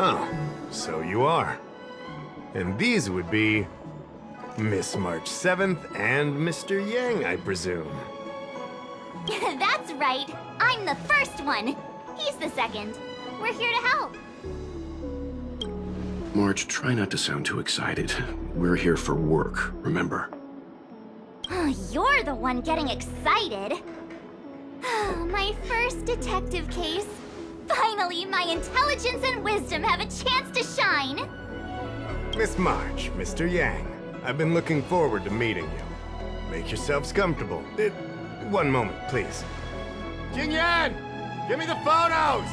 Oh, so you are. And these would be Miss March 7th and Mr. Yang, I presume. That's right. I'm the first one. He's the second. We're here to help. March, try not to sound too excited. We're here for work, remember? You're the one getting excited. My first detective case. Finally, my intelligence and wisdom have a chance to shine. Miss March, Mr. Yang, I've been looking forward to meeting you. Make yourselves comfortable. One moment, please. Jing Yan! Give me the photos!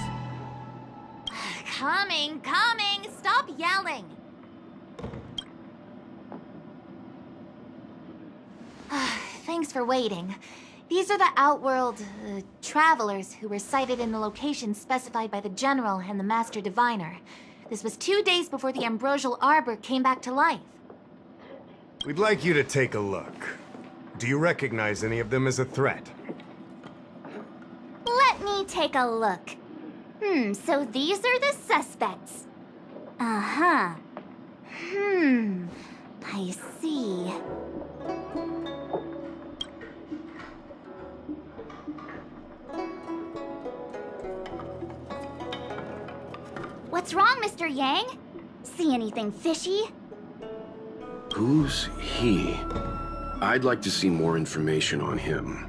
Coming. Stop yelling. Thanks for waiting. These are the Outworld, travelers who were sighted in the location specified by the General and the Master Diviner. This was 2 days before the Ambrosial Arbor came back to life. We'd like you to take a look. Do you recognize any of them as a threat? Let me take a look. So these are the suspects. Uh-huh. I see. What's wrong, Mr. Yang? See anything fishy? Who's he? I'd like to see more information on him.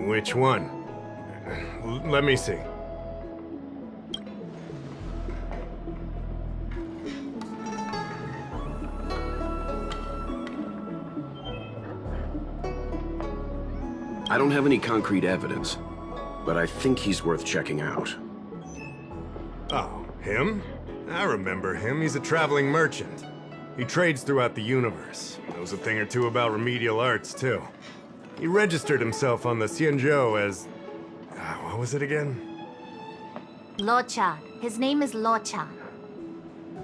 Which one? Let me see. I don't have any concrete evidence, but I think he's worth checking out. Oh, him? I remember him. He's a traveling merchant. He trades throughout the universe. Knows a thing or two about remedial arts, too. He registered himself on the Xianzhou as... what was it again? Luocha. His name is Luocha.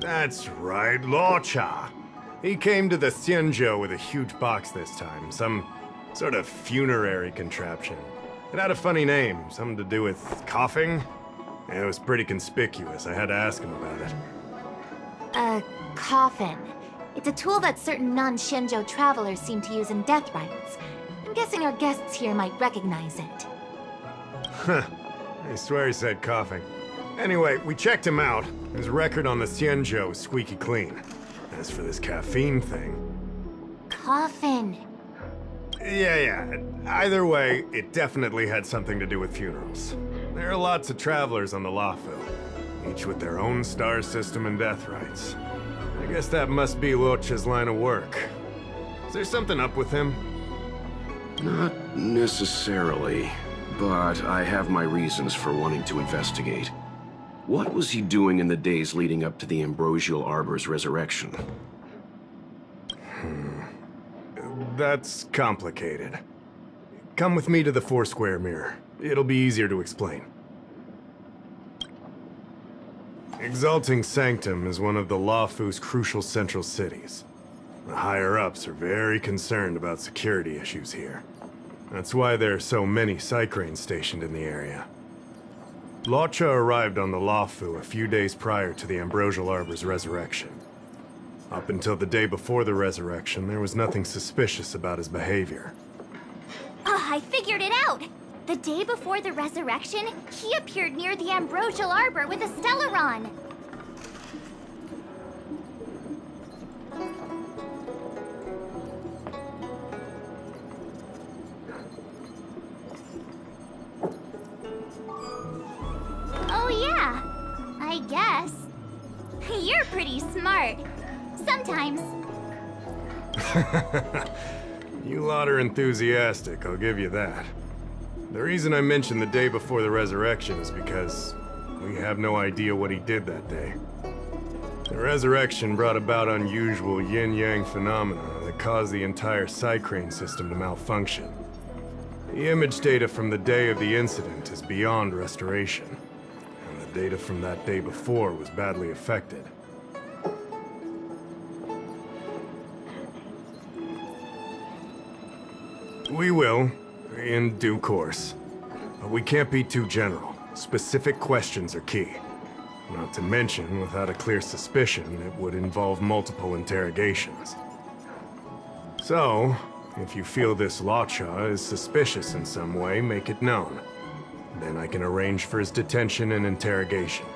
That's right, Luocha. He came to the Xianzhou with a huge box this time. Some sort of funerary contraption. It had a funny name, something to do with coughing. It was pretty conspicuous. I had to ask him about it. A coffin. It's a tool that certain non-Shenzhou travelers seem to use in death rites. I'm guessing our guests here might recognize it. Huh. I swear he said coughing. Anyway, we checked him out. His record on the Xianzhou is squeaky clean. As for this caffeine thing... Coffin. Yeah. Either way, it definitely had something to do with funerals. There are lots of travelers on the Luofu, each with their own star system and death rites. I guess that must be Luocha's line of work. Is there something up with him? Not necessarily, but I have my reasons for wanting to investigate. What was he doing in the days leading up to the Ambrosial Arbor's resurrection? That's complicated. Come with me to the Four-Square Mirror. It'll be easier to explain. Exalting Sanctum is one of the Luofu's crucial central cities. The higher-ups are very concerned about security issues here. That's why there are so many Psycranes stationed in the area. Luocha arrived on the Luofu a few days prior to the Ambrosial Arbor's resurrection. Up until the day before the resurrection, there was nothing suspicious about his behavior. I figured it out! The day before the resurrection, he appeared near the Ambrosial Arbor with a Stellaron. Oh yeah, I guess. You're pretty smart. Sometimes. You lot are enthusiastic, I'll give you that. The reason I mentioned the day before the resurrection is because we have no idea what he did that day. The resurrection brought about unusual yin-yang phenomena that caused the entire Psycrane system to malfunction. The image data from the day of the incident is beyond restoration, and the data from that day before was badly affected. We will, in due course. But we can't be too general. Specific questions are key. Not to mention, without a clear suspicion, it would involve multiple interrogations. So, if you feel this Luocha is suspicious in some way, make it known. Then I can arrange for his detention and interrogation.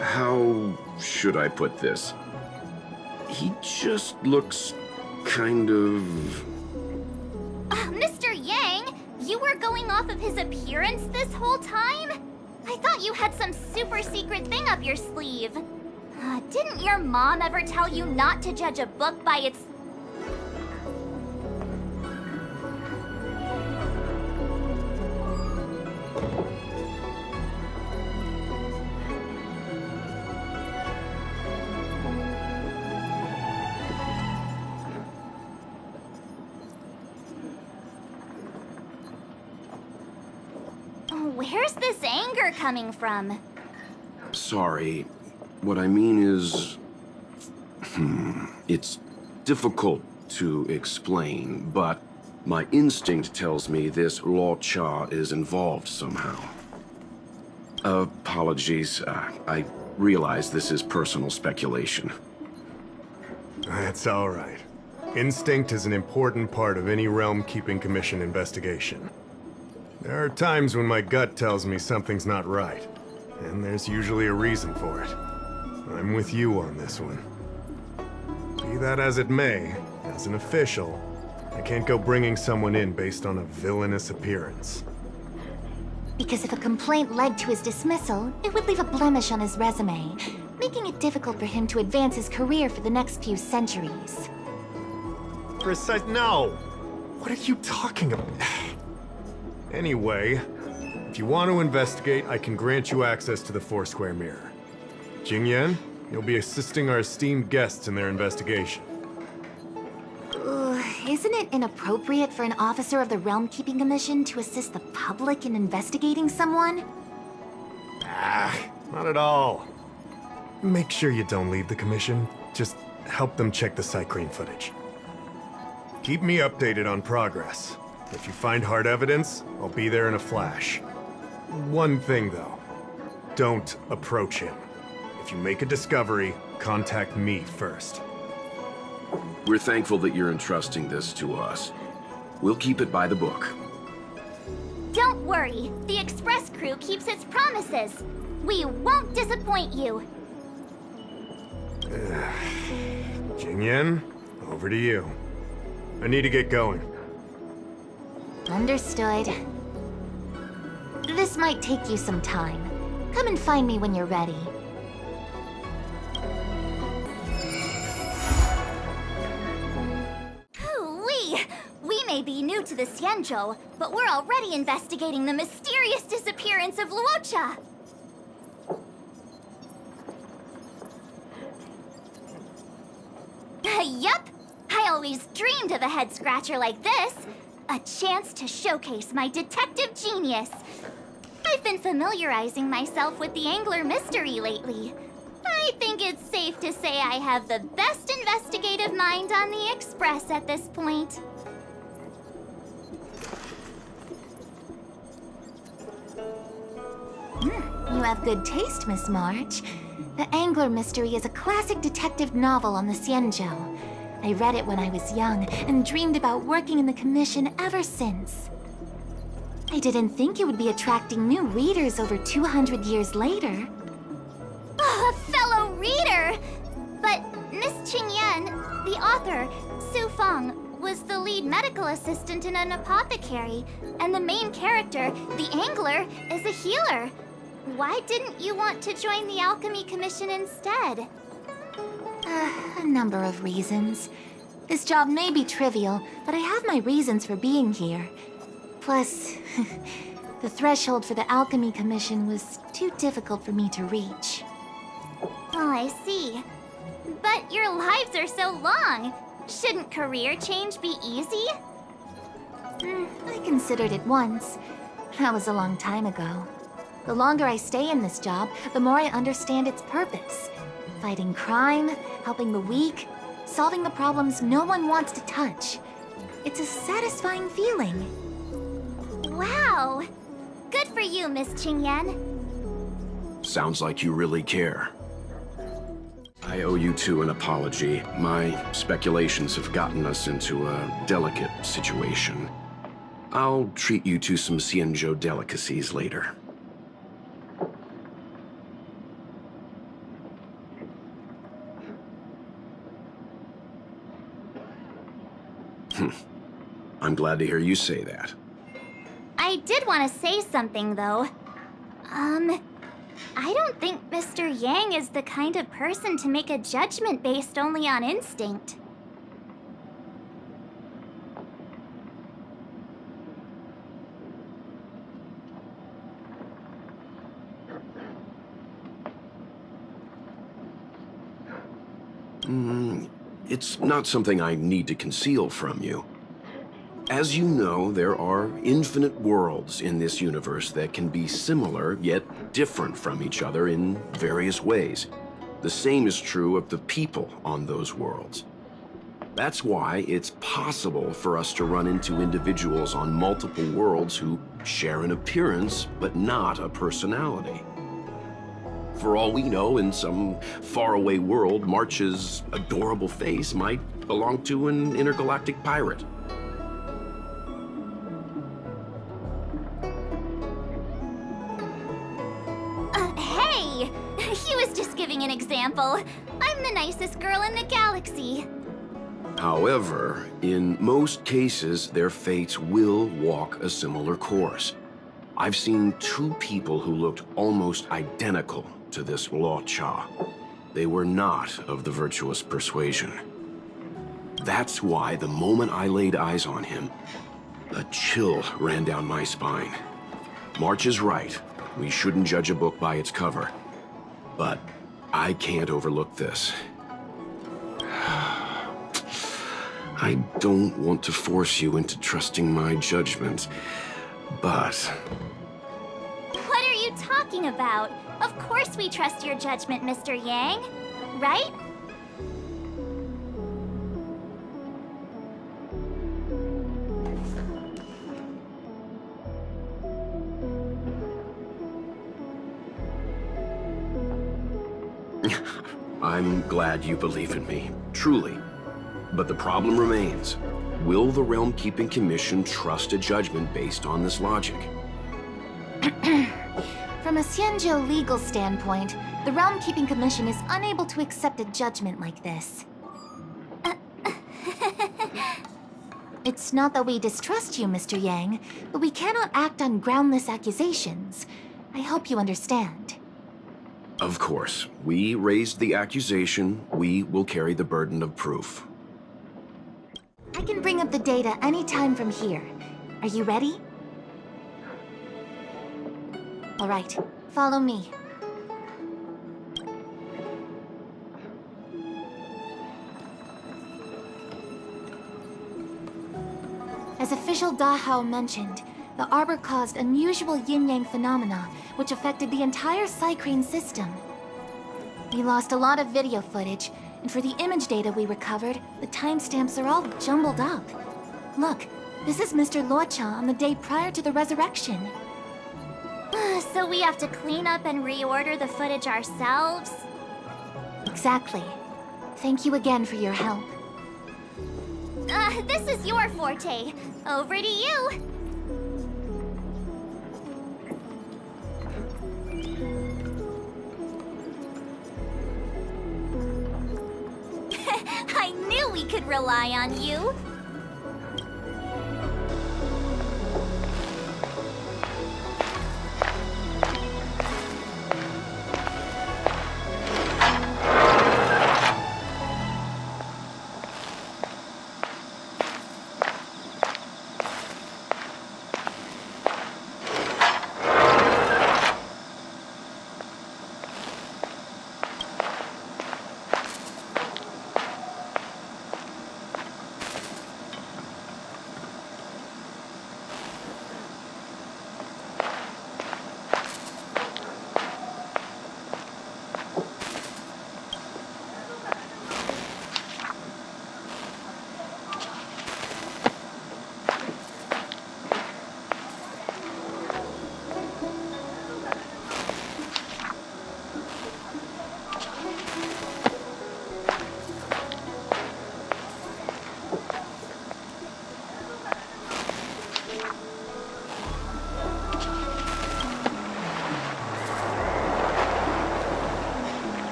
How should I put this? He just looks kind of... Mr. Yang, you were going off of his appearance this whole time? I thought you had some super secret thing up your sleeve. Didn't your mom ever tell you not to judge a book by its... Where's this anger coming from? Sorry. What I mean is... It's difficult to explain, but my instinct tells me this Luocha is involved somehow. Apologies. I realize this is personal speculation. That's all right. Instinct is an important part of any Realm Keeping Commission investigation. There are times when my gut tells me something's not right, and there's usually a reason for it. I'm with you on this one. Be that as it may, as an official, I can't go bringing someone in based on a villainous appearance. Because if a complaint led to his dismissal, it would leave a blemish on his resume, making it difficult for him to advance his career for the next few centuries. No! What are you talking about? Anyway, if you want to investigate, I can grant you access to the Foursquare Mirror. Jingyan, you'll be assisting our esteemed guests in their investigation. Isn't it inappropriate for an officer of the Realm Keeping Commission to assist the public in investigating someone? Not at all. Make sure you don't leave the commission. Just help them check the Cycrene footage. Keep me updated on progress. If you find hard evidence, I'll be there in a flash. One thing, though. Don't approach him. If you make a discovery, contact me first. We're thankful that you're entrusting this to us. We'll keep it by the book. Don't worry, the Express crew keeps its promises. We won't disappoint you. Jingyan, over to you. I need to get going. Understood. This might take you some time. Come and find me when you're ready. Hoo-wee! We may be new to the Xianzhou, but we're already investigating the mysterious disappearance of Luocha. Yup! I always dreamed of a head-scratcher like this. A chance to showcase my detective genius. I've been familiarizing myself with the Angler mystery lately. I think it's safe to say I have the best investigative mind on the Express at this point. You have good taste, Miss March. The Angler Mystery is a classic detective novel on the Xianzhou. I read it when I was young and dreamed about working in the commission ever since. I didn't think it would be attracting new readers over 200 years later. Oh, a fellow reader! But Miss Qingyan, the author, Su Feng, was the lead medical assistant in an apothecary, and the main character, the Angler, is a healer. Why didn't you want to join the Alchemy Commission instead? A number of reasons. This job may be trivial, but I have my reasons for being here. Plus, the threshold for the Alchemy Commission was too difficult for me to reach. Oh, I see. But your lives are so long. Shouldn't career change be easy? I considered it once. That was a long time ago. The longer I stay in this job, the more I understand its purpose. Fighting crime, helping the weak, solving the problems no one wants to touch. It's a satisfying feeling. Wow! Good for you, Miss Qingyan. Sounds like you really care. I owe you two an apology. My speculations have gotten us into a delicate situation. I'll treat you to some Xianzhou delicacies later. I'm glad to hear you say that. I did want to say something, though. I don't think Mr. Yang is the kind of person to make a judgment based only on instinct. It's not something I need to conceal from you. As you know, there are infinite worlds in this universe that can be similar, yet different from each other in various ways. The same is true of the people on those worlds. That's why it's possible for us to run into individuals on multiple worlds who share an appearance, but not a personality. For all we know, in some faraway world, March's adorable face might belong to an intergalactic pirate. Hey! He was just giving an example. I'm the nicest girl in the galaxy. However, in most cases, their fates will walk a similar course. I've seen two people who looked almost identical to this Luocha. They were not of the virtuous persuasion. That's why the moment I laid eyes on him, a chill ran down my spine. March is right. We shouldn't judge a book by its cover. But I can't overlook this. I don't want to force you into trusting my judgment, but... What are you talking about? Of course we trust your judgment, Mr. Yang. Right? I'm glad you believe in me, truly. But the problem remains. Will the Realm Keeping Commission trust a judgment based on this logic? From a Xianzhou legal standpoint, the Realm Keeping Commission is unable to accept a judgment like this. It's not that we distrust you, Mr. Yang, but we cannot act on groundless accusations. I hope you understand. Of course. We raised the accusation. We will carry the burden of proof. I can bring up the data anytime from here. Are you ready? All right, follow me. As official Dahao mentioned, the Arbor caused unusual yin-yang phenomena, which affected the entire Psycrane system. We lost a lot of video footage, and for the image data we recovered, the timestamps are all jumbled up. Look, this is Mr. Luocha on the day prior to the resurrection. So we have to clean up and reorder the footage ourselves? Exactly. Thank you again for your help. This is your forte. Over to you. I knew we could rely on you.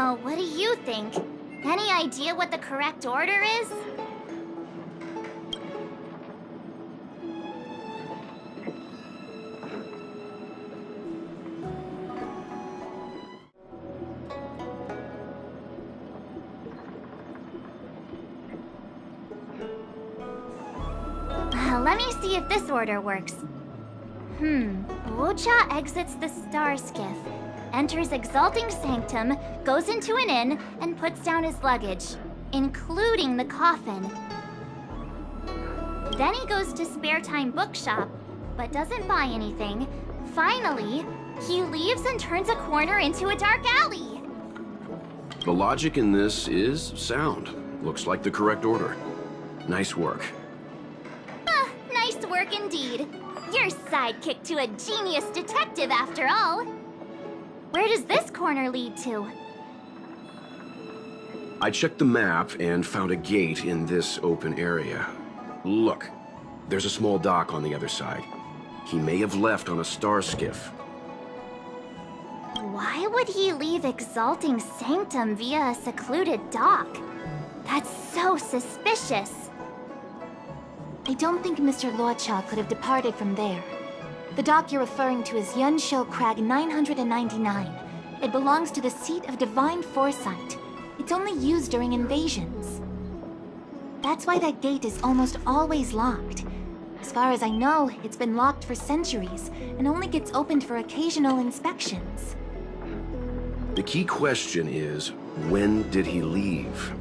Well, what do you think? Any idea what the correct order is? Let me see if this order works. Luocha exits the star skiff, enters Exalting Sanctum, goes into an inn, and puts down his luggage, including the coffin. Then he goes to Spare Time Bookshop, but doesn't buy anything. Finally, he leaves and turns a corner into a dark alley. The logic in this is sound. Looks like the correct order. Nice work. Nice work indeed. You're sidekick to a genius detective after all. Where does this corner lead to? I checked the map and found a gate in this open area. Look, there's a small dock on the other side. He may have left on a star skiff. Why would he leave Exalting Sanctum via a secluded dock? That's so suspicious. I don't think Mr. Luocha could have departed from there. The dock you're referring to is Yunsho Crag 999. It belongs to the seat of Divine Foresight. It's only used during invasions. That's why that gate is almost always locked. As far as I know, it's been locked for centuries and only gets opened for occasional inspections. The key question is, when did he leave?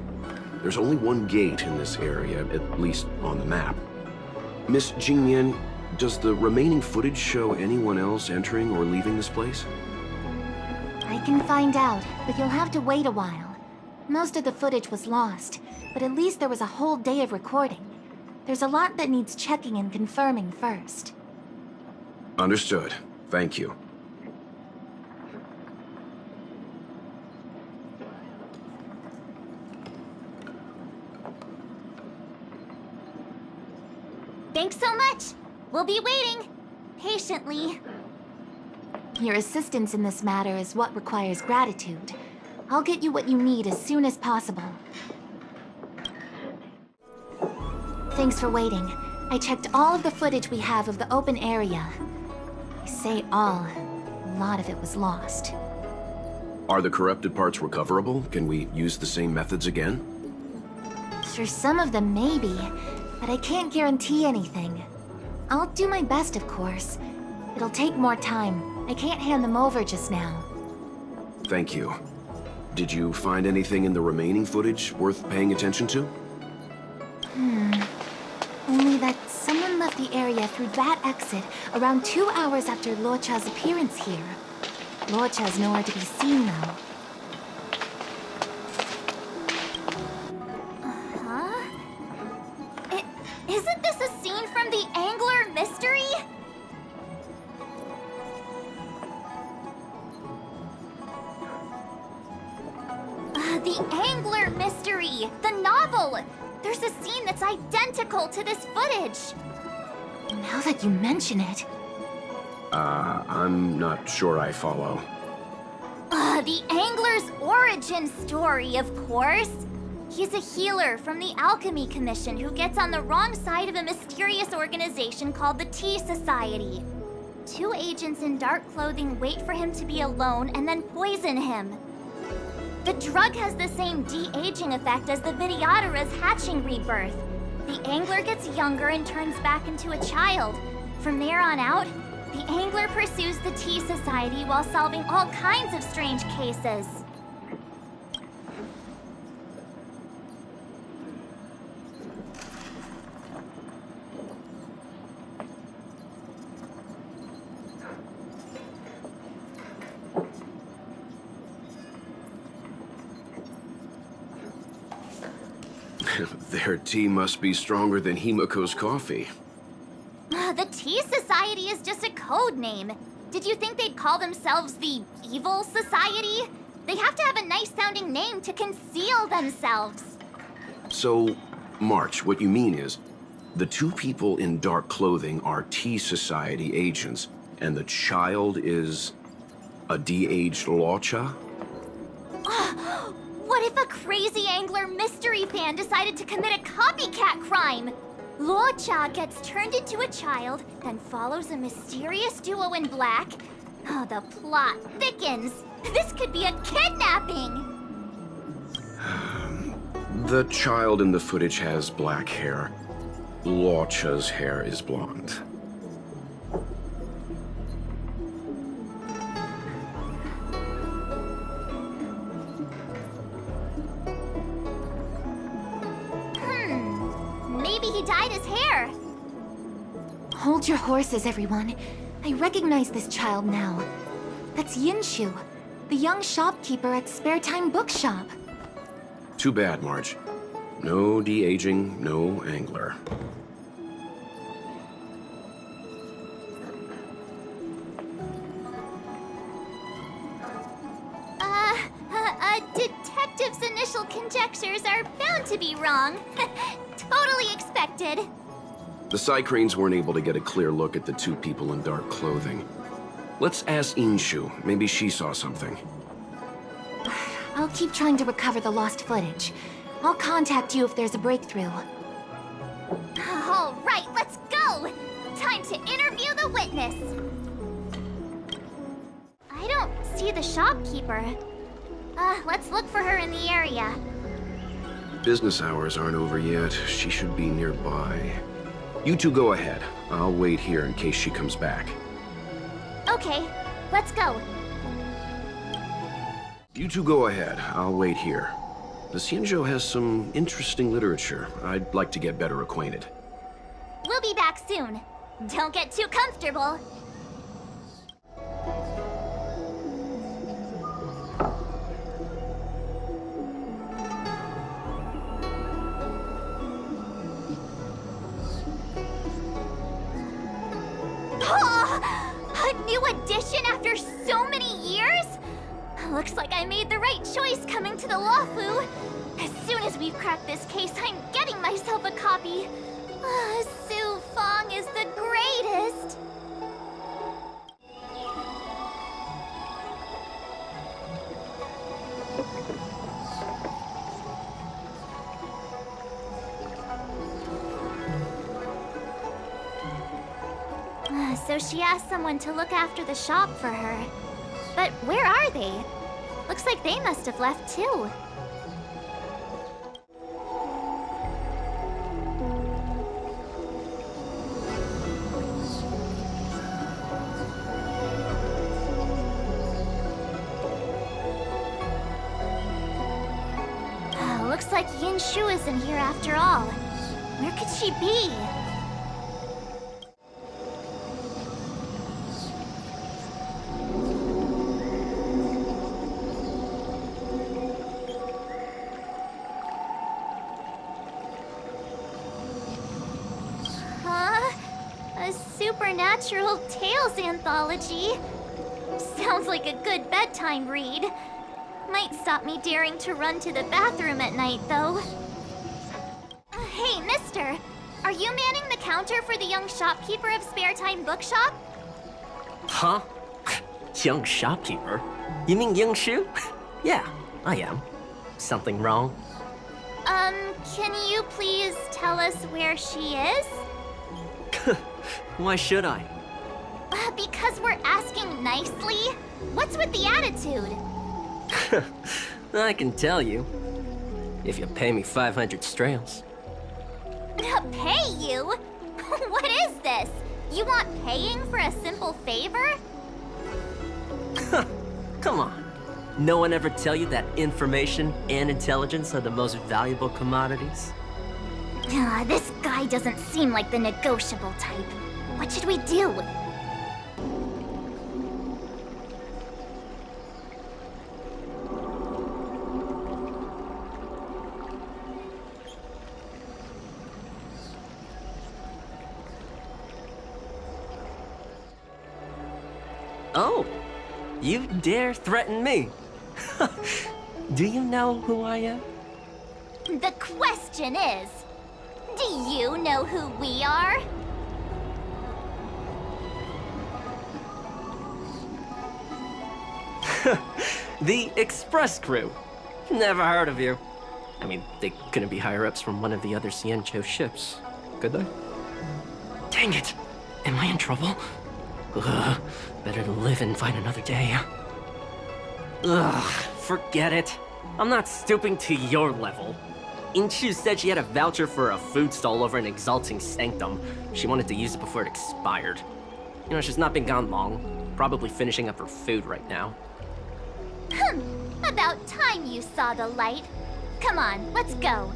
There's only one gate in this area, at least on the map. Miss Jingyan, does the remaining footage show anyone else entering or leaving this place? I can find out, but you'll have to wait a while. Most of the footage was lost, but at least there was a whole day of recording. There's a lot that needs checking and confirming first. Understood. Thank you. Thanks so much. We'll be waiting. Patiently. Your assistance in this matter is what requires gratitude. I'll get you what you need as soon as possible. Thanks for waiting. I checked all of the footage we have of the open area. I say all. A lot of it was lost. Are the corrupted parts recoverable? Can we use the same methods again? For some of them, maybe. But I can't guarantee anything. I'll do my best, of course. It'll take more time. I can't hand them over just now. Thank you. Did you find anything in the remaining footage worth paying attention to? Only that someone left the area through that exit around 2 hours after Luocha's appearance here. Luocha's nowhere to be seen, though. Isn't this a scene from the Angler Mystery? The Angler Mystery! The novel! There's a scene that's identical to this footage! Now that you mention it... I'm not sure I follow. The Angler's origin story, of course! He's a healer from the Alchemy Commission who gets on the wrong side of a mysterious organization called the Tea Society. 2 agents in dark clothing wait for him to be alone and then poison him. The drug has the same de-aging effect as the Vidyadhara's hatching rebirth. The Angler gets younger and turns back into a child. From there on out, the Angler pursues the Tea Society while solving all kinds of strange cases. Their tea must be stronger than Himiko's coffee. The Tea Society is just a code name. Did you think they'd call themselves the Evil Society? They have to have a nice-sounding name to conceal themselves. So, March, what you mean is, the 2 people in dark clothing are Tea Society agents, and the child is a de-aged Luocha? angler mystery fan decided to commit a copycat crime. Luocha gets turned into a child, then follows a mysterious duo in black. Oh, the plot thickens. This could be a kidnapping! The child in the footage has black hair. Luocha's hair is blonde. Maybe he dyed his hair. Hold your horses, everyone. I recognize this child now. That's Yinshu, the young shopkeeper at Spare Time Bookshop. Too bad, Marge. No de-aging, no angler. A detective's initial conjectures are bound to be wrong. Totally expected. The Psycranes weren't able to get a clear look at the two people in dark clothing. Let's ask Inshu. Maybe she saw something. I'll keep trying to recover the lost footage. I'll contact you if there's a breakthrough. All right, let's go! Time to interview the witness. I don't see the shopkeeper. Let's look for her in the area. Business hours aren't over yet. She should be nearby. You two go ahead. I'll wait here in case she comes back. Okay, let's go. You two go ahead. I'll wait here. The Xianzhou has some interesting literature. I'd like to get better acquainted. We'll be back soon. Don't get too comfortable. A new edition after so many years? Looks like I made the right choice coming to the Luofu. As soon as we've cracked this case, I'm getting myself a copy. Su Fong is the greatest. So she asked someone to look after the shop for her. But where are they? Looks like they must have left too. Looks like Yinshu isn't here after all. Where could she be? A supernatural tales anthology. Sounds like a good bedtime read. Might stop me daring to run to the bathroom at night, though. Hey, mister! Are you manning the counter for the young shopkeeper of Spare Time Bookshop? Huh? Young shopkeeper? You mean Yingshu? Yeah, I am. Something wrong? Can you please tell us where she is? Why should I? Because we're asking nicely. What's with the attitude? I can tell you. If you pay me 500 strails. Pay you? What is this? You want paying for a simple favor? Come on. No one ever tell you that information and intelligence are the most valuable commodities? This guy doesn't seem like the negotiable type. What should we do? Oh, you dare threaten me? Do you know who I am? The question is, do you know who we are? The Express Crew. Never heard of you. I mean, they couldn't be higher-ups from one of the other Ciencho ships, could they? Dang it! Am I in trouble? Ugh, better to live and fight another day. Ugh, forget it. I'm not stooping to your level. Inchu said she had a voucher for a food stall over in Exalting Sanctum. She wanted to use it before it expired. You know, she's not been gone long. Probably finishing up her food right now. About time you saw the light. Come on, let's go.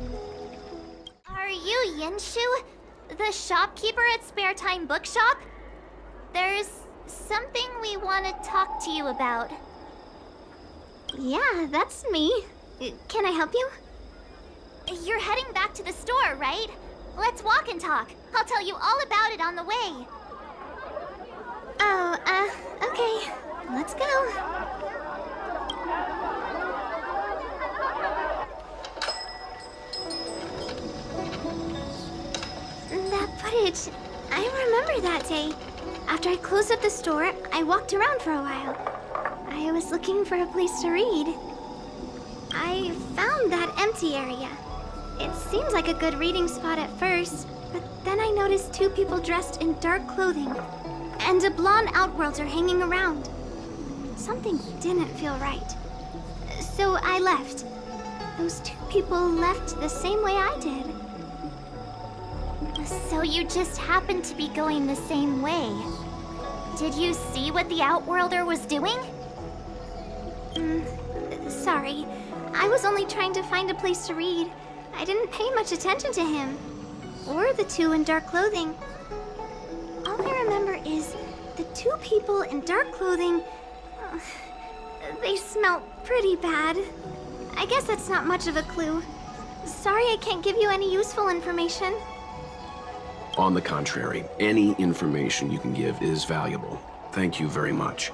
Are you Yinshu? The shopkeeper at Spare Time Bookshop? There's something we want to talk to you about. Yeah, that's me. Can I help you? You're heading back to the store, right? Let's walk and talk. I'll tell you all about it on the way. Oh, okay. Let's go. That footage, I remember that day. After I closed up the store, I walked around for a while. I was looking for a place to read. I found that empty area. It seemed like a good reading spot at first, but then I noticed two people dressed in dark clothing, and a blonde Outworlder hanging around. Something didn't feel right. So I left. Those two people left the same way I did. So you just happened to be going the same way. Did you see what the Outworlder was doing? Sorry. I was only trying to find a place to read. I didn't pay much attention to him. Or the two in dark clothing. All I remember is the two people in dark clothing... they smell pretty bad. I guess that's not much of a clue. Sorry I can't give you any useful information. On the contrary, any information you can give is valuable. Thank you very much.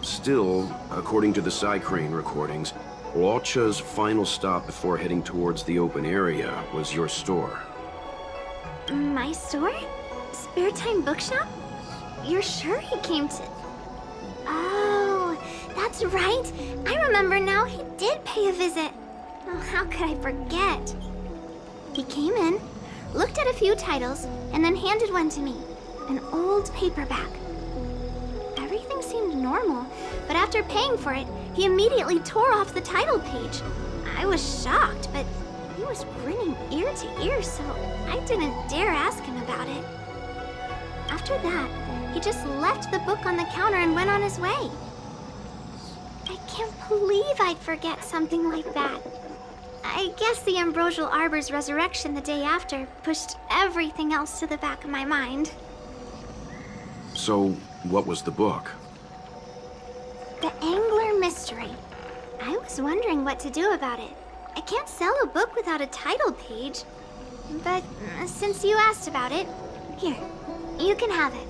Still, according to the Psycrane recordings, Luocha's final stop before heading towards the open area was your store. My store? Spare Time Bookshop? You're sure he came to... Oh, that's right. I remember now. He did pay a visit. Oh, how could I forget? He came in, looked at a few titles, and then handed one to me. An old paperback. Everything seemed normal, but after paying for it, he immediately tore off the title page. I was shocked, but he was grinning ear to ear, so I didn't dare ask him about it. After that, he just left the book on the counter and went on his way. I can't believe I'd forget something like that. I guess the Ambrosial Arbor's resurrection the day after pushed everything else to the back of my mind. So, what was the book? The Angler Mystery. I was wondering what to do about it. I can't sell a book without a title page. But since you asked about it, here, you can have it.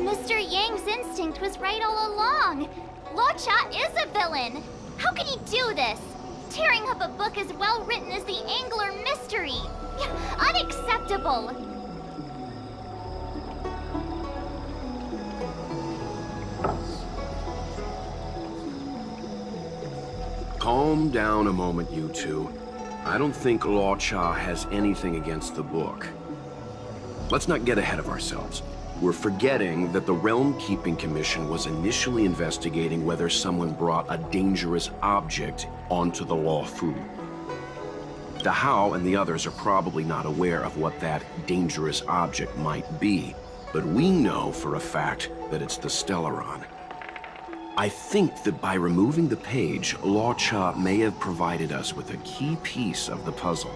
Mr. Yang's instinct was right all along. Luocha is a villain. How can he do this? Tearing up a book as well written as the Angler Mystery. Unacceptable. Calm down a moment, you two. I don't think Luocha has anything against the book. Let's not get ahead of ourselves. We're forgetting that the Realm Keeping Commission was initially investigating whether someone brought a dangerous object onto the Luofu. The Hao and the others are probably not aware of what that dangerous object might be, but we know for a fact that it's the Stellaron. I think that by removing the page, Luocha may have provided us with a key piece of the puzzle.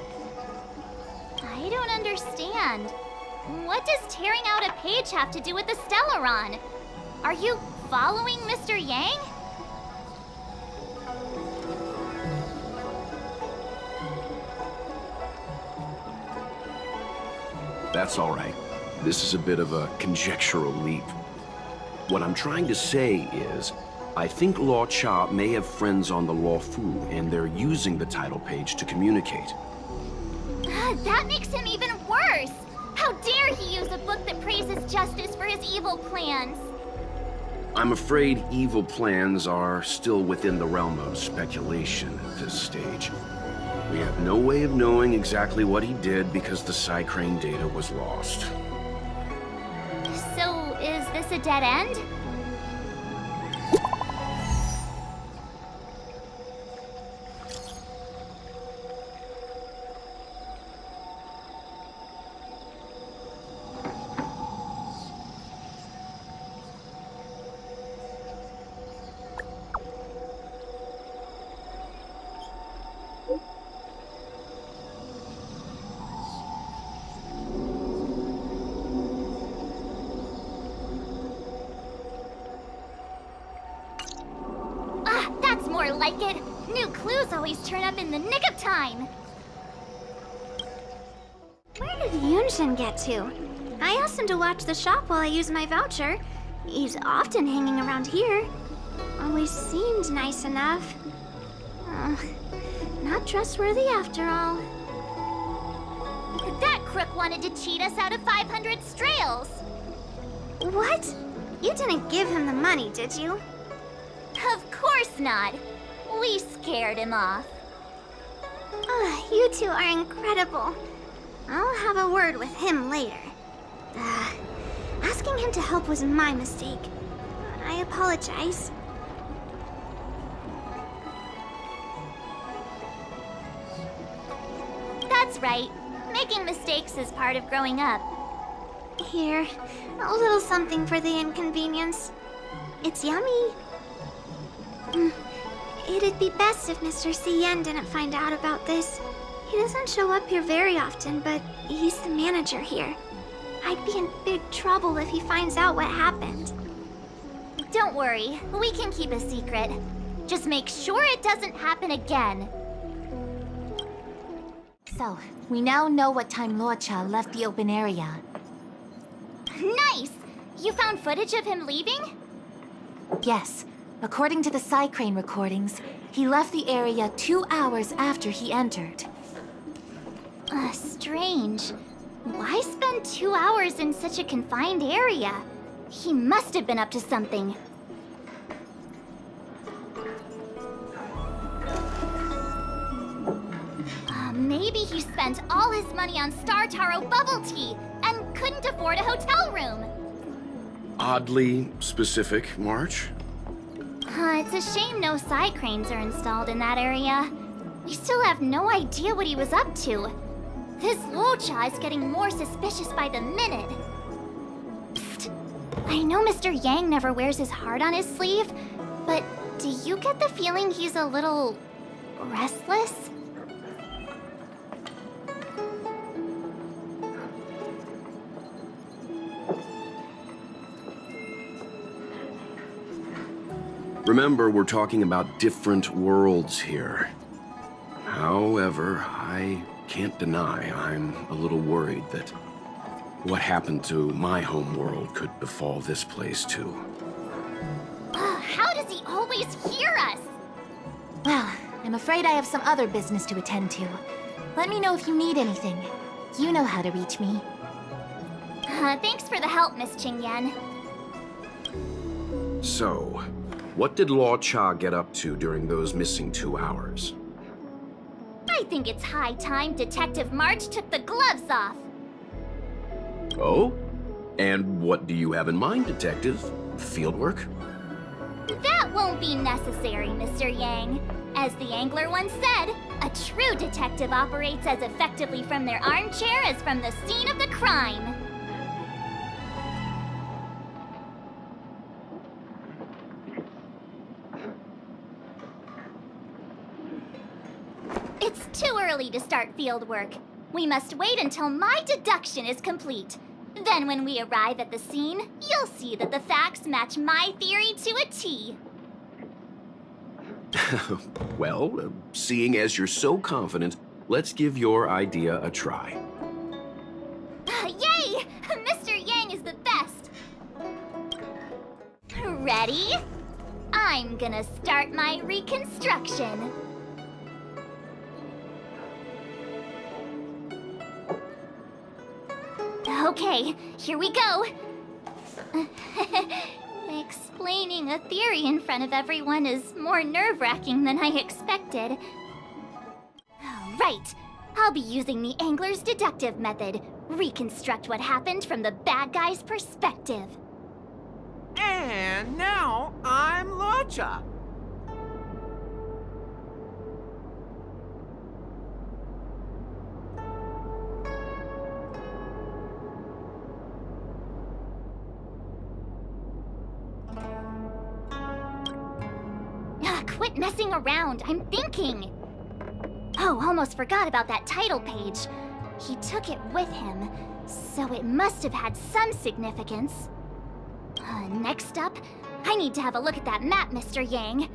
I don't understand. What does tearing out a page have to do with the Stellaron? Are you following Mr. Yang? That's all right. This is a bit of a conjectural leap. What I'm trying to say is, I think Luocha may have friends on the Luofu, and they're using the title page to communicate. That makes him even worse! How dare he use a book that praises justice for his evil plans? I'm afraid evil plans are still within the realm of speculation at this stage. We have no way of knowing exactly what he did because the Psycrane data was lost. So, is this a dead end? That's more like it. New clues always turn up in the nick of time. Where did Yunjin get to? I asked him to watch the shop while I used my voucher. He's often hanging around here. Always seemed nice enough. Not trustworthy after all. That crook wanted to cheat us out of 500 strails. What? You didn't give him the money, did you? Of course not. We scared him off. You two are incredible. I'll have a word with him later. Asking him to help was my mistake. I apologize. That's right. Making mistakes is part of growing up. Here, a little something for the inconvenience. It's yummy. It'd be best if Mr. Cien didn't find out about this. He doesn't show up here very often, but he's the manager here. I'd be in big trouble if he finds out what happened. Don't worry, we can keep a secret. Just make sure it doesn't happen again. So, we now know what time Luocha left the open area. Nice! You found footage of him leaving? Yes. According to the Psycrane recordings, he left the area 2 hours after he entered. Strange. Why spend 2 hours in such a confined area? He must have been up to something. Maybe he spent all his money on Star Taro bubble tea and couldn't afford a hotel room. Oddly specific, March. It's a shame no Psycranes are installed in that area. We still have no idea what he was up to. This Luocha is getting more suspicious by the minute. Psst. I know Mr. Yang never wears his heart on his sleeve, but do you get the feeling he's a little restless? Remember, we're talking about different worlds here. However, I can't deny I'm a little worried that what happened to my home world could befall this place too. How does he always hear us? Well, I'm afraid I have some other business to attend to. Let me know if you need anything. You know how to reach me. Thanks for the help, Miss Qingyan. So, what did Luocha get up to during those missing 2 hours? I think it's high time Detective March took the gloves off. Oh? And what do you have in mind, Detective? Fieldwork? That won't be necessary, Mr. Yang. As the angler once said, a true detective operates as effectively from their armchair as from the scene of the crime. It's too early to start field work. We must wait until my deduction is complete. Then when we arrive at the scene, you'll see that the facts match my theory to a T. Well, seeing as you're so confident, let's give your idea a try. Yay! Mr. Yang is the best! Ready? I'm gonna start my reconstruction. Okay, here we go. Explaining a theory in front of everyone is more nerve-wracking than I expected. Right. I'll be using the Angler's deductive method. Reconstruct what happened from the bad guy's perspective. And now I'm Luocha. Quit messing around. I'm thinking. Oh, almost forgot about that title page. He took it with him, so it must have had some significance. Next up, I need to have a look at that map, Mr. Yang.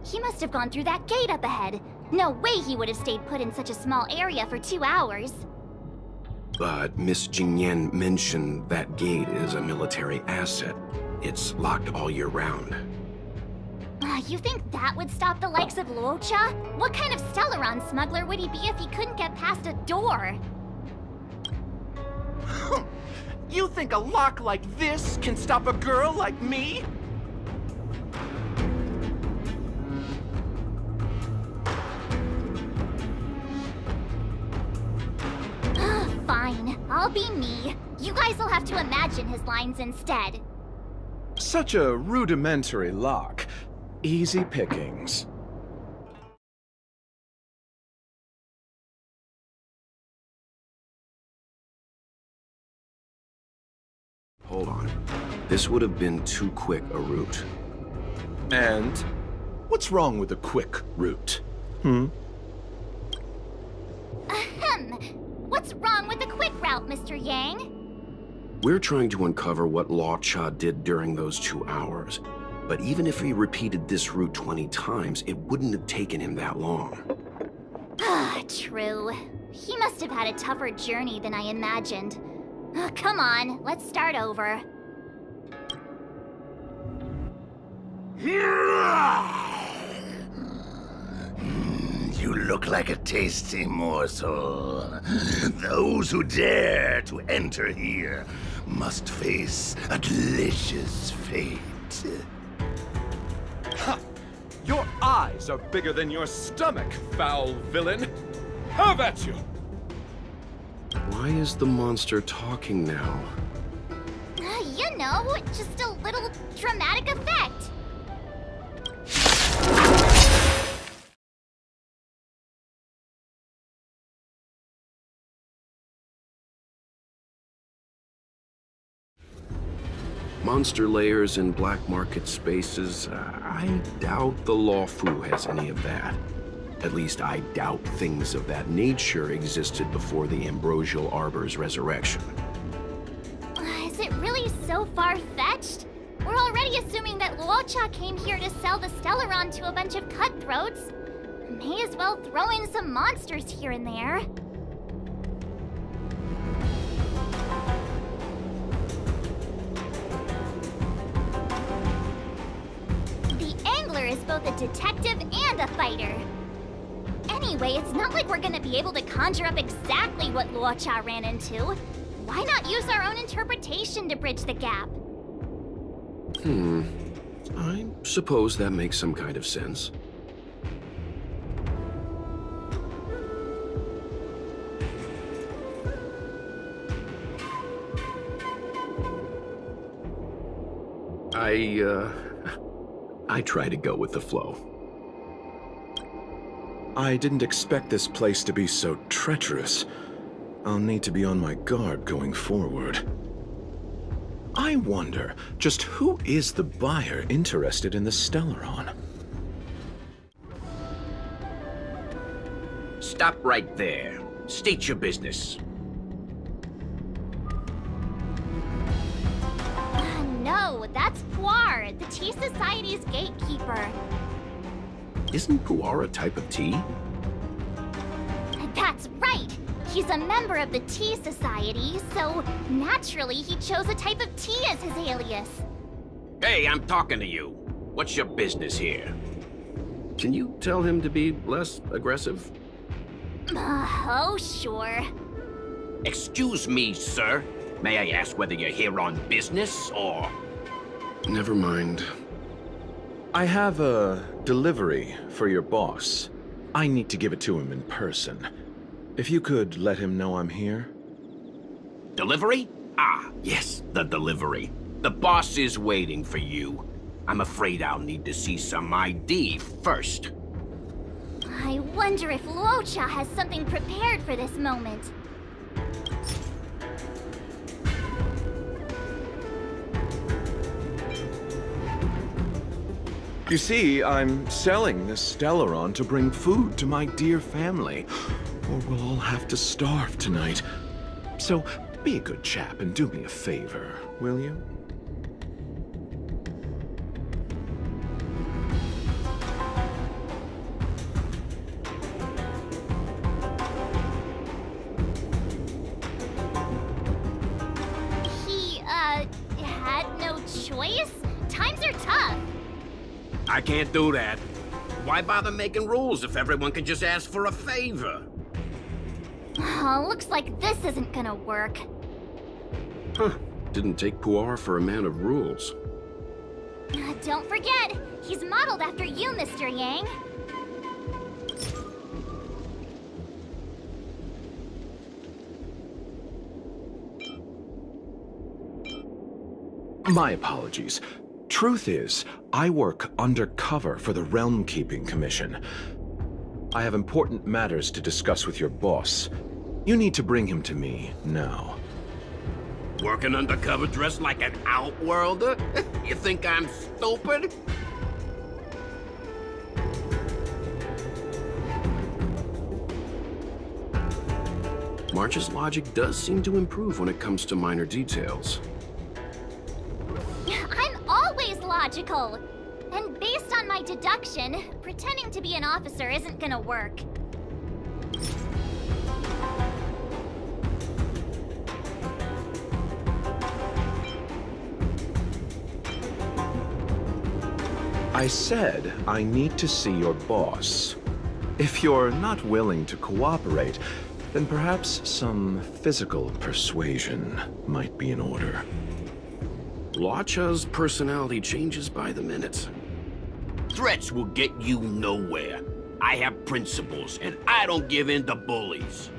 He must have gone through that gate up ahead. No way he would have stayed put in such a small area for 2 hours. But Miss Jingyan mentioned that gate is a military asset. It's locked all year round. You think that would stop the likes of Luocha? What kind of Stellaron smuggler would he be if he couldn't get past a door? You think a lock like this can stop a girl like me? Fine, I'll be me. You guys will have to imagine his lines instead. Such a rudimentary lock. Easy pickings. Hold on. This would have been too quick a route. And what's wrong with a quick route? Ahem. What's wrong with the quick route, Mr. Yang? We're trying to uncover what Luocha did during those 2 hours. But even if he repeated this route 20 times, it wouldn't have taken him that long. True. He must have had a tougher journey than I imagined. Come on, let's start over. You look like a tasty morsel. Those who dare to enter here must face a delicious fate. Your eyes are bigger than your stomach, foul villain! Have at you! Why is the monster talking now? You know, just a little dramatic effect. Monster layers in black market spaces, I doubt the Lawfu has any of that. At least I doubt things of that nature existed before the Ambrosial Arbor's resurrection. Is it really so far-fetched? We're already assuming that Luocha came here to sell the Stellaron to a bunch of cutthroats. May as well throw in some monsters here and there. Is both a detective and a fighter. Anyway, it's not like we're gonna be able to conjure up exactly what Luocha ran into. Why not use our own interpretation to bridge the gap? I suppose that makes some kind of sense. I try to go with the flow. I didn't expect this place to be so treacherous. I'll need to be on my guard going forward. I wonder, just who is the buyer interested in the Stellaron? Stop right there. State your business. No, that's Puar, the Tea Society's gatekeeper. Isn't pu'er a type of tea? That's right! He's a member of the Tea Society, so naturally he chose a type of tea as his alias. Hey, I'm talking to you. What's your business here? Can you tell him to be less aggressive? Oh, sure. Excuse me, sir. May I ask whether you're here on business or Never mind. I have a delivery for your boss. I need to give it to him in person. If you could let him know I'm here. Delivery? Ah, yes, the delivery. The boss is waiting for you. I'm afraid I'll need to see some ID first. I wonder if Luocha has something prepared for this moment. You see, I'm selling this Stelleron to bring food to my dear family, or we'll all have to starve tonight. So, be a good chap and do me a favor, will you? He, had no choice? Times are tough. I can't do that. Why bother making rules if everyone can just ask for a favor? Looks like this isn't gonna work. Huh. Didn't take Puar for a man of rules. Don't forget, he's modeled after you, Mr. Yang. My apologies. Truth is, I work undercover for the Realm Keeping Commission. I have important matters to discuss with your boss. You need to bring him to me now. Working undercover dressed like an Outworlder? You think I'm stupid? March's logic does seem to improve when it comes to minor details. I'm always logical. And based on my deduction, pretending to be an officer isn't gonna work. I said I need to see your boss. If you're not willing to cooperate, then perhaps some physical persuasion might be in order. Luocha's personality changes by the minute. Threats will get you nowhere. I have principles, and I don't give in to bullies.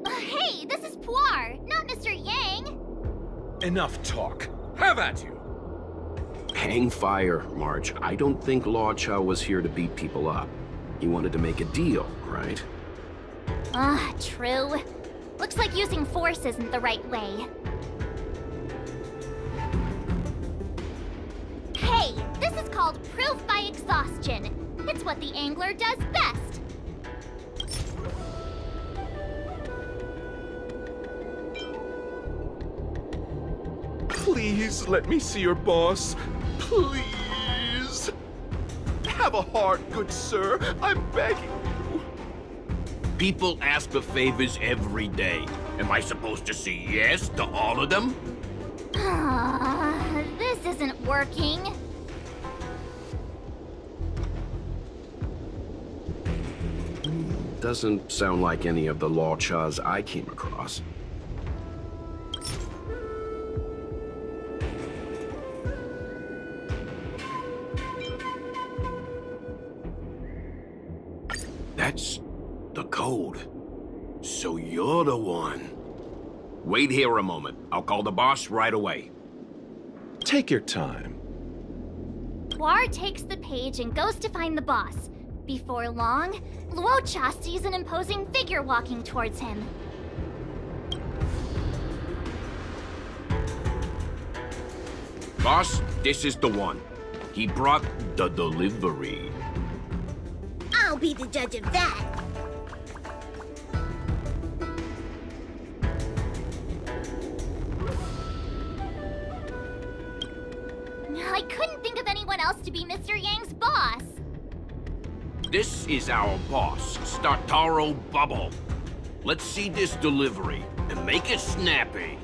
Hey, this is Puar, not Mr. Yang. Enough talk. Have at you! Hang fire, March. I don't think Luocha was here to beat people up. He wanted to make a deal, right? True. Looks like using force isn't the right way. Hey, this is called proof by exhaustion. It's what the angler does best. Please let me see your boss. Please. Have a heart, good sir. I'm begging you. People ask for favors every day. Am I supposed to say yes to all of them? This isn't working. Doesn't sound like any of the Luochas I came across. That's the code. So you're the one. Wait here a moment. I'll call the boss right away. Take your time. Puar takes the page and goes to find the boss. Before long, Luocha sees an imposing figure walking towards him. Boss, this is the one. He brought the delivery. I'll be the judge of that. I couldn't think of anyone else to be Mr. Yang's boss. This is our boss, Startaro Bubble. Let's see this delivery and make it snappy.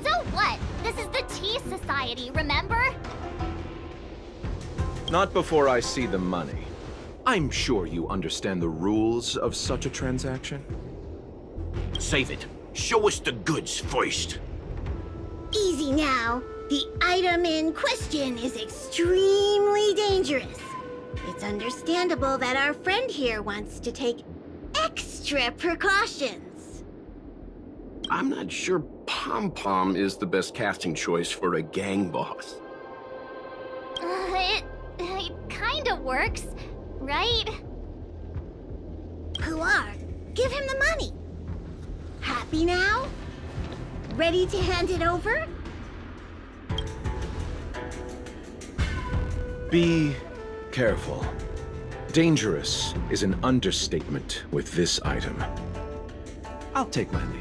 So what? The This is the Tea Society, remember? Not before I see the money. I'm sure you understand the rules of such a transaction. Save it. Show us the goods first. Easy now. The item in question is extremely dangerous. It's understandable that our friend here wants to take extra precautions. I'm not sure Pom Pom is the best casting choice for a gang boss. It kinda works, right? Puar, give him the money. Happy now? Ready to hand it over? Be careful. Dangerous is an understatement with this item. I'll take my leave.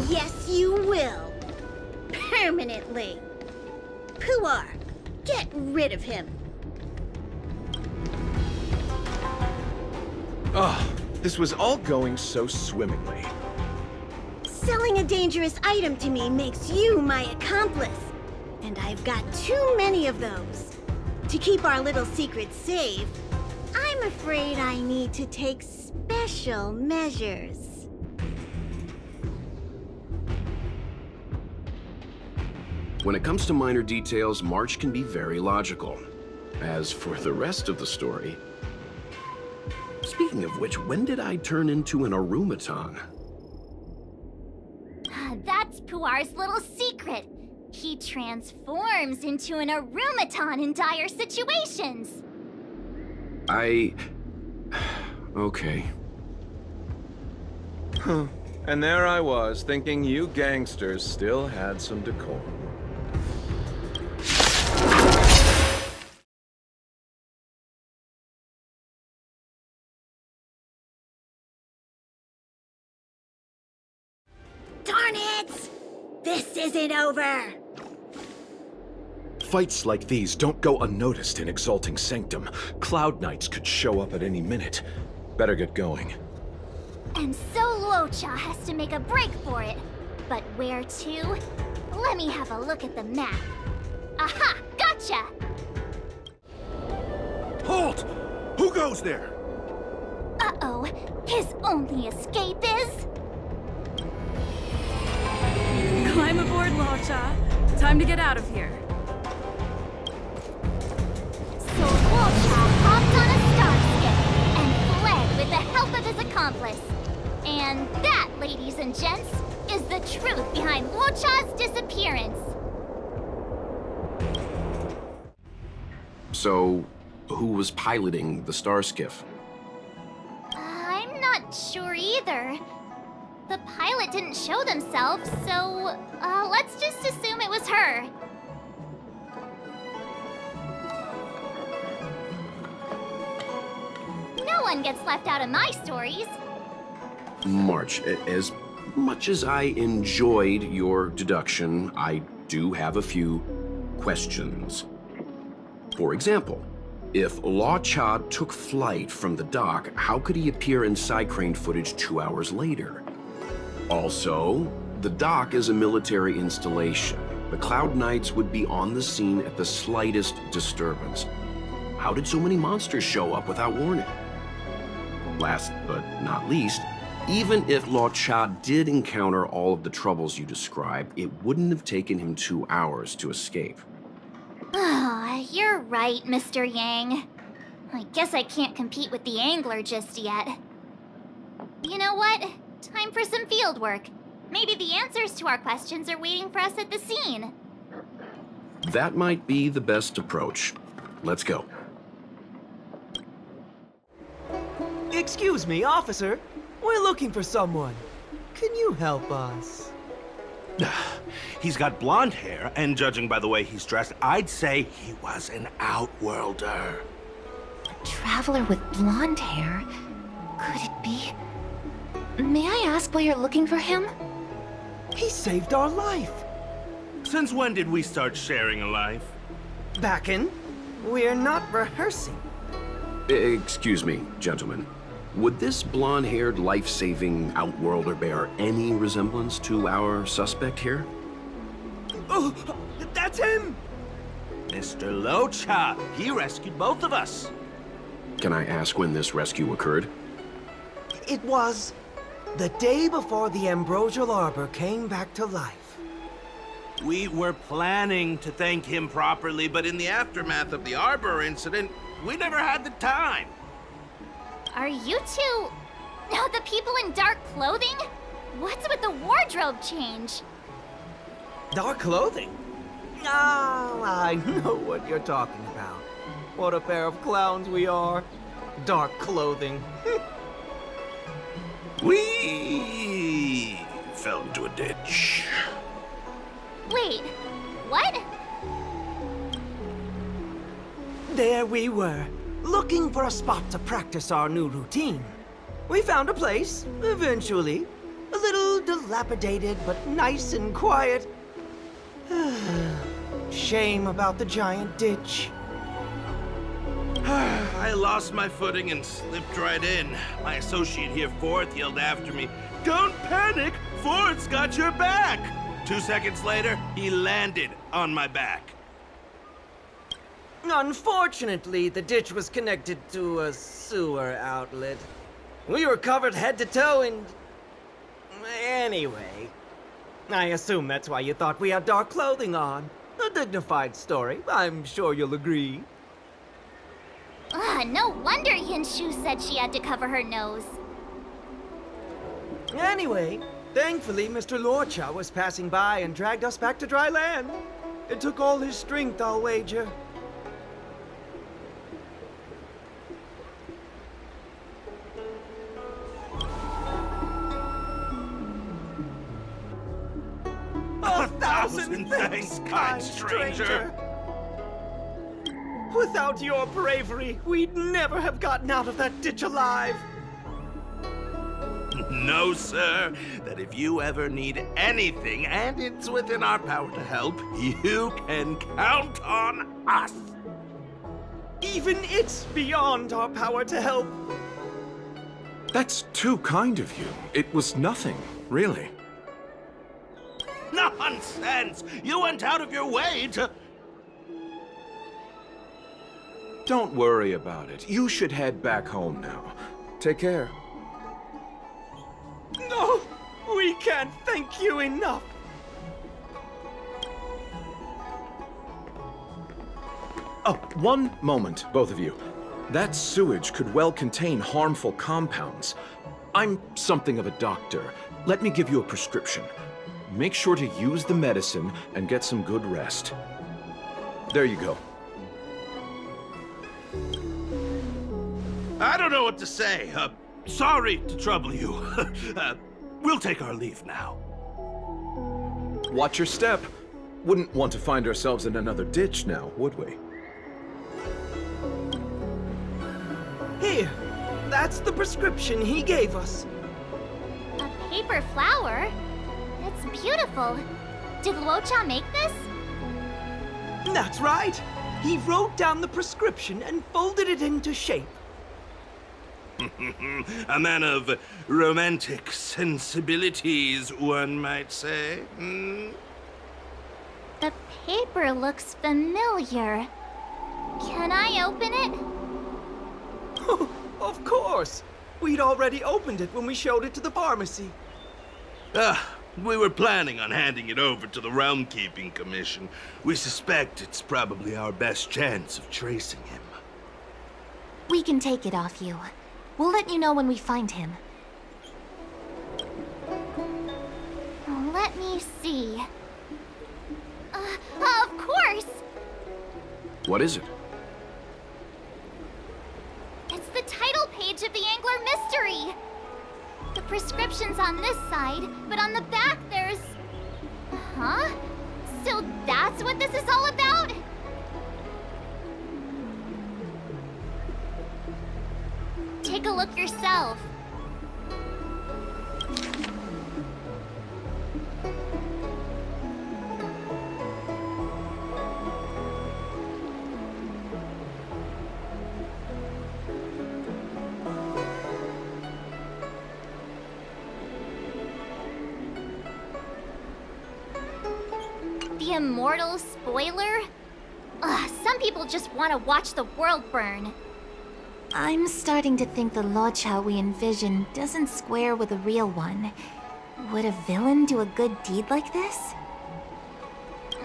Yes, you will. Permanently. Puar, get rid of him. Oh, this was all going so swimmingly. Selling a dangerous item to me makes you my accomplice. And I've got too many of those. To keep our little secret safe, I'm afraid I need to take special measures. When it comes to minor details, March can be very logical. As for the rest of the story... Speaking of which, when did I turn into an Arumaton? That's Puar's little secret. He transforms into an Arumaton in dire situations. Okay. Huh. And there I was, thinking you gangsters still had some decorum. Darn it! This isn't over! Fights like these don't go unnoticed in Exalting Sanctum. Cloud Knights could show up at any minute. Better get going. And so Luocha has to make a break for it. But where to? Let me have a look at the map. Aha! Gotcha! Halt! Who goes there? Uh-oh. His only escape is... Climb aboard, Luocha. Time to get out of here. So Luocha hopped on a starship and fled with the help of his accomplice. And that, ladies and gents, is the truth behind Luocha's disappearance. So, who was piloting the Starskiff? I'm not sure either. The pilot didn't show themselves, so let's just assume it was her. No one gets left out of my stories. March, as much as I enjoyed your deduction, I do have a few questions. For example, if Luocha took flight from the dock, how could he appear in side crane footage 2 hours later? Also, the dock is a military installation. The Cloud Knights would be on the scene at the slightest disturbance. How did so many monsters show up without warning? Last but not least, even if Luocha did encounter all of the troubles you described, it wouldn't have taken him 2 hours to escape. You're right, Mr. Yang. I guess I can't compete with the angler just yet. You know what? Time for some field work. Maybe the answers to our questions are waiting for us at the scene. That might be the best approach. Let's go. Excuse me, officer. We're looking for someone. Can you help us? He's got blonde hair, and judging by the way he's dressed, I'd say he was an Outworlder. A traveler with blonde hair? Could it be? May I ask why you're looking for him? He saved our life. Since when did we start sharing a life? Back in? We're not rehearsing. Excuse me, gentlemen. Would this blonde-haired, life-saving Outworlder bear any resemblance to our suspect here? Oh, that's him! Mr. Luocha, he rescued both of us. Can I ask when this rescue occurred? It was the day before the Ambrosial Arbor came back to life. We were planning to thank him properly, but in the aftermath of the Arbor incident, we never had the time. Are you two... the people in dark clothing? What's with the wardrobe change? Dark clothing? Ah, I know what you're talking about. What a pair of clowns we are. Dark clothing. We fell into a ditch. Wait, what? There we were, looking for a spot to practice our new routine. We found a place, eventually. A little dilapidated, but nice and quiet. Shame about the giant ditch. I lost my footing and slipped right in. My associate here, Fourth, yelled after me, "Don't panic! Fourth's got your back!" 2 seconds later, he landed on my back. Unfortunately, the ditch was connected to a sewer outlet. We were covered head to toe in... Anyway, I assume that's why you thought we had dark clothing on. A dignified story, I'm sure you'll agree. No wonder Yinshu said she had to cover her nose. Anyway, thankfully Mr. Luocha was passing by and dragged us back to dry land. It took all his strength, I'll wager. A thousand thanks, kind stranger! Without your bravery, we'd never have gotten out of that ditch alive. No, sir. That if you ever need anything, and it's within our power to help, you can count on us. Even it's beyond our power to help. That's too kind of you. It was nothing, really. Nonsense! You went out of your way to... Don't worry about it. You should head back home now. Take care. No, we can't thank you enough. Oh, one moment, both of you. That sewage could well contain harmful compounds. I'm something of a doctor. Let me give you a prescription. Make sure to use the medicine and get some good rest. There you go. I don't know what to say. Sorry to trouble you. We'll take our leave now. Watch your step. Wouldn't want to find ourselves in another ditch now, would we? Here, that's the prescription he gave us. A paper flower? It's beautiful. Did Luocha make this? That's right. He wrote down the prescription and folded it into shape. A man of romantic sensibilities, one might say. The paper looks familiar. Can I open it? Of course. We'd already opened it when we showed it to the pharmacy. We were planning on handing it over to the Realm Keeping Commission. We suspect it's probably our best chance of tracing him. We can take it off you. We'll let you know when we find him. Let me see. Of course! What is it? It's the title page of the Angler Mystery! The prescription's on this side, but on the back there's... Huh? So that's what this is all about? Take a look yourself. The immortal spoiler? Ugh, some people just want to watch the world burn. I'm starting to think the Luocha we envision doesn't square with a real one. Would a villain do a good deed like this?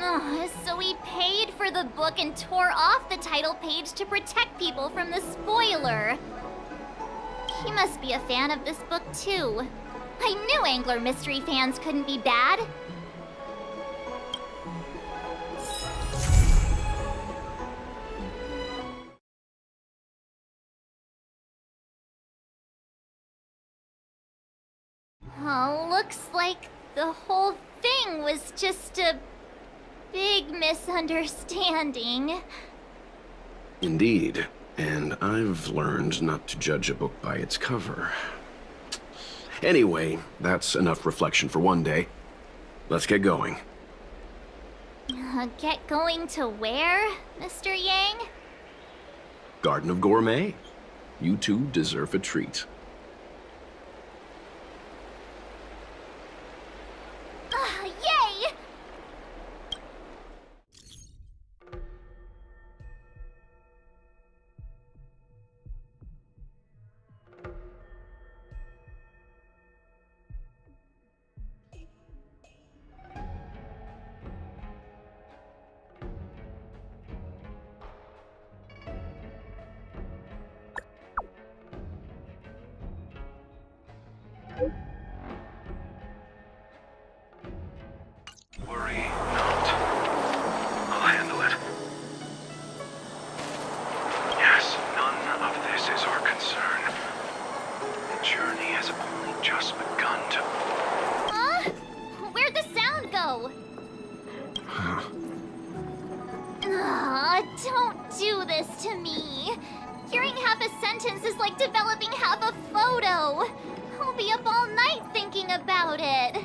Ugh, so he paid for the book and tore off the title page to protect people from the spoiler. He must be a fan of this book too. I knew Angler Mystery fans couldn't be bad. Oh, looks like the whole thing was just a big misunderstanding. Indeed. And I've learned not to judge a book by its cover. Anyway, that's enough reflection for one day. Let's get going. Get going to where, Mr. Yang? Garden of Gourmet. You two deserve a treat. Yay! Worry not. I'll handle it. Yes, none of this is our concern. The journey has only just begun to... Where'd the sound go? Don't do this to me. Hearing half a sentence is like developing half a photo. I'll be up all night thinking about it.